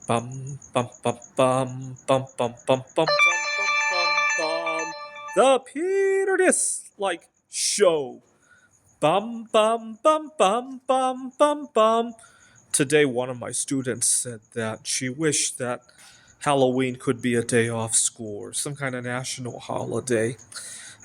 Bum bum bum bum bum bum bum bum bum bum bum. The Peter Dislike Show. Bum bum bum bum bum bum bum. Today, one of my students said that she wished that Halloween could be a day off school or some kind of national holiday.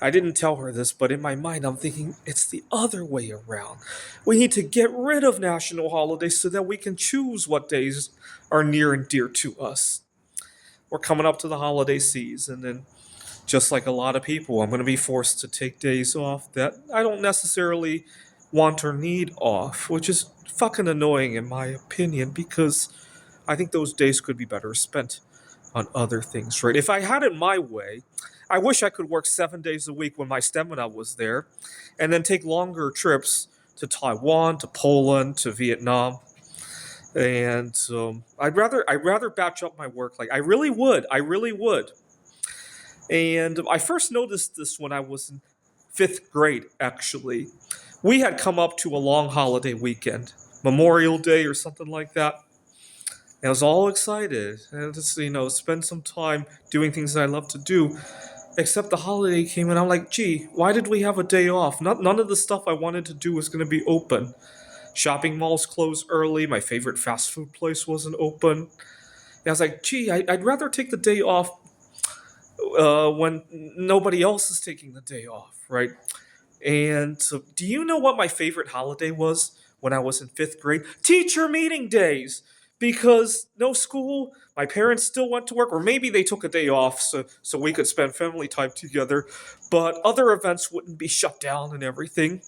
I didn't tell her this, but in my mind, I'm thinking it's the other way around. We need to get rid of national holidays so that we can choose what days are near and dear to us. We're coming up to the holiday season, and just like a lot of people, I'm going to be forced to take days off that I don't necessarily want or need off, which is fucking annoying in my opinion because I think those days could be better spent on other things, right? If I had it my way, I wish I could work 7 days a week when my stamina was there and then take longer trips to Taiwan, to Poland, to Vietnam. And I'd rather batch up my work. Like I really would. And I first noticed this when I was in fifth grade. Actually, we had come up to a long holiday weekend, Memorial Day or something like that. And I was all excited and just spend some time doing things that I love to do. Except the holiday came and I'm like, gee, why did we have a day off? None of the stuff I wanted to do was going to be open. Shopping malls closed early. My favorite fast food place wasn't open. And I was like, gee, I'd rather take the day off when nobody else is taking the day off, right? And so, do you know what my favorite holiday was when I was in fifth grade? Teacher meeting days. Because no school, my parents still went to work, or maybe they took a day off so we could spend family time together, but other events wouldn't be shut down and everything.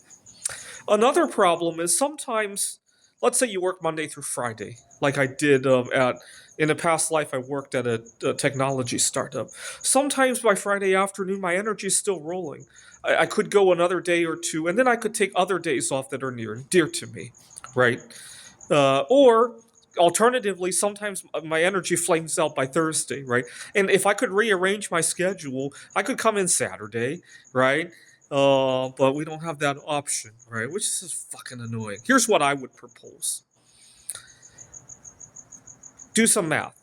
Another problem is sometimes, let's say you work Monday through Friday, like I did at in a past life. I worked at a technology startup. Sometimes by Friday afternoon, my energy is still rolling. I could go another day or two, and then I could take other days off that are near and dear to me, right? Or alternatively, sometimes my energy flames out by Thursday, right? And if I could rearrange my schedule, I could come in Saturday, right? But we don't have that option, right? Which is just fucking annoying. Here's what I would propose: do some math.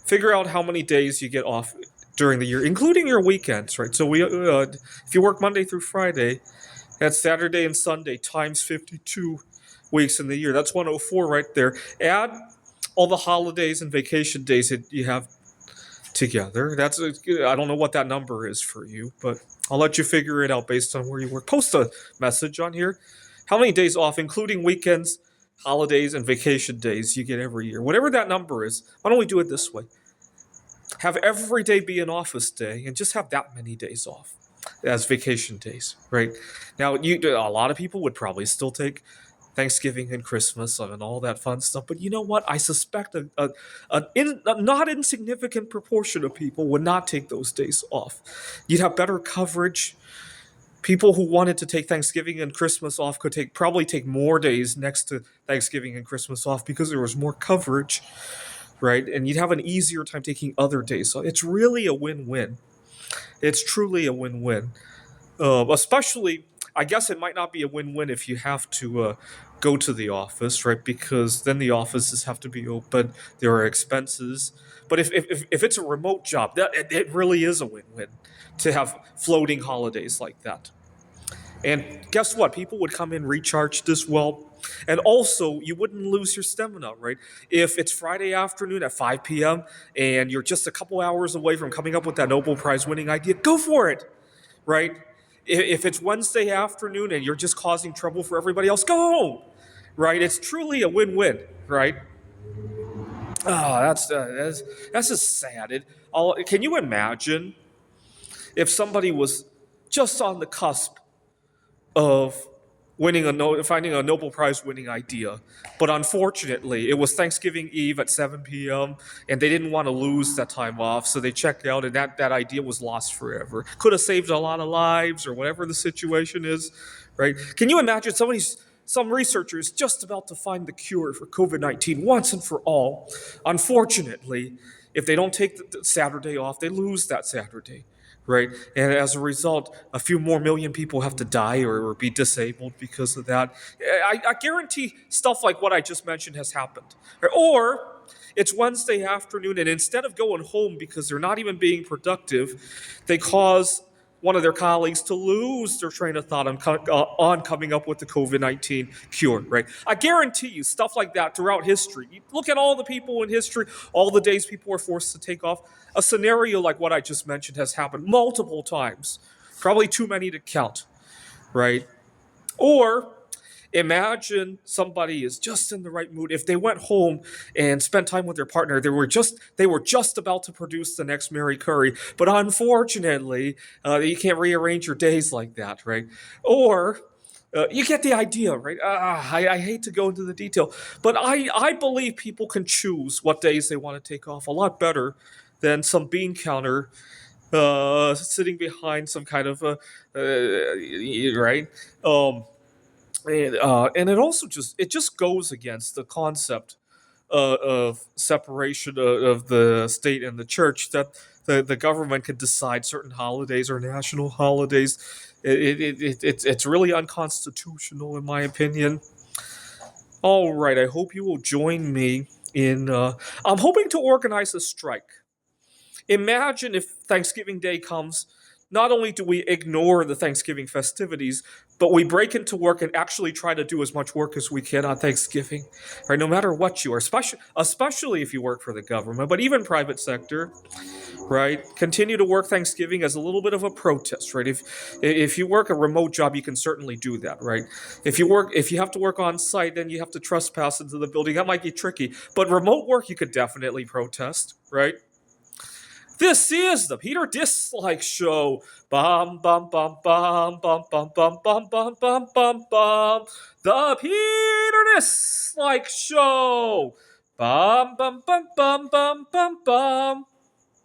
Figure out how many days you get off during the year, including your weekends, right? So if you work Monday through Friday, that's Saturday and Sunday times 52 weeks in the year. That's 104 right there. Add all the holidays and vacation days that you have together. I don't know what that number is for you, but I'll let you figure it out based on where you work. Post a message on here. How many days off, including weekends, holidays, and vacation days, you get every year? Whatever that number is, why don't we do it this way? Have every day be an office day, and just have that many days off as vacation days, right? Now, a lot of people would probably still take Thanksgiving and Christmas and all that fun stuff, but you know what? I suspect a not insignificant proportion of people would not take those days off. You'd have better coverage. People who wanted to take Thanksgiving and Christmas off could probably take more days next to Thanksgiving and Christmas off because there was more coverage, right? And you'd have an easier time taking other days. So it's really a win-win. It's truly a win-win. Especially, I guess it might not be a win-win if you have to go to the office, right? Because then the offices have to be open. There are expenses. But if it's a remote job, it really is a win-win to have floating holidays like that. And guess what? People would come in recharged as well. And also, you wouldn't lose your stamina, right? If it's Friday afternoon at 5 p.m. and you're just a couple hours away from coming up with that Nobel Prize winning idea, go for it, right? If it's Wednesday afternoon and you're just causing trouble for everybody else, go home, right? It's truly a win-win, right? Oh, that's just sad. Can you imagine if somebody was just on the cusp of finding a Nobel Prize winning idea, but unfortunately, it was Thanksgiving Eve at 7 p.m. and they didn't want to lose that time off, so they checked out, and that idea was lost forever. Could have saved a lot of lives, or whatever the situation is, right? Can you imagine some researchers just about to find the cure for COVID-19 once and for all? Unfortunately, if they don't take the Saturday off, they lose that Saturday, right? And as a result, a few more million people have to die or be disabled because of that. I guarantee stuff like what I just mentioned has happened. Or It's Wednesday afternoon, and instead of going home because they're not even being productive, they cause one of their colleagues to lose their train of thought on coming up with the COVID-19 cure, right? I guarantee you, stuff like that throughout history. You look at all the people in history, all the days people were forced to take off. A scenario like what I just mentioned has happened multiple times, probably too many to count, right? Or imagine somebody is just in the right mood. If they went home and spent time with their partner, they were just about to produce the next Mary Curry, but unfortunately, you can't rearrange your days like that, right? Or you get the idea, right? I hate to go into the detail, but I believe people can choose what days they want to take off a lot better than some bean counter sitting behind some kind of right. And it just goes against the concept of separation of the state and the church, that the government can decide certain holidays or national holidays. It's really unconstitutional in my opinion. All right, I hope you will join me in. I'm hoping to organize a strike. Imagine if Thanksgiving Day comes, not only do we ignore the Thanksgiving festivities, but we break into work and actually try to do as much work as we can on Thanksgiving, right? No matter what you are, especially if you work for the government, but even private sector, right? Continue to work Thanksgiving as a little bit of a protest, right? If you work a remote job, you can certainly do that, right? If you have to work on site, then you have to trespass into the building. That might be tricky, but remote work you could definitely protest, right? This is the Peter Dislike Show. Bum bum bum bum bum bum bum bum bum bum bum bum. The Peter Dislike Show. Bum bum bum bum bum bum bum.